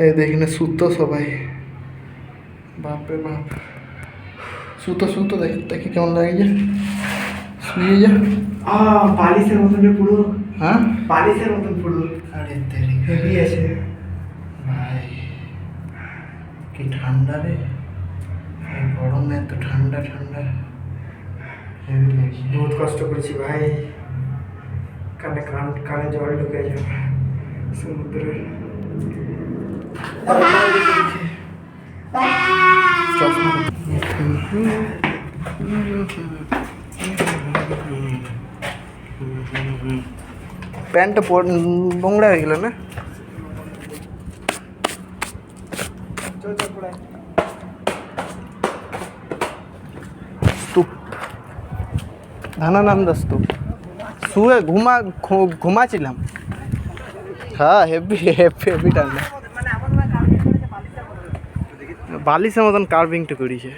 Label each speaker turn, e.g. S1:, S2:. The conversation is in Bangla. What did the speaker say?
S1: এই দেখি না সুতো সবাই, বাপরে বাপ। সুতো সুতো দেখ, দেখি কেমন লাগে যে শুয়ে যা।
S2: বালিশের মতন পুরো।
S1: হ্যাঁ
S2: বালিশের মতন পুরো।
S1: আরে তেরি
S2: হেভি আছে
S1: ভাই, কি ঠান্ডা রে, এই গরমে এত ঠান্ডা ঠান্ডা, হেভি লাগছে।
S2: বহুত কষ্ট করছি ভাই, কানে জল ঢুকে যাবে সমুদ্রে।
S1: প্যান্টটা নোংরা হয়ে গেল না? স্তূপ, ধানানন্দ স্তূপ। শুয়ে ঘুমাচ্ছিলাম। হ্যাঁ হেভি হেভি হেভি ঠান্ডা, বালিশের মতন কার্ভিংটা করেছে।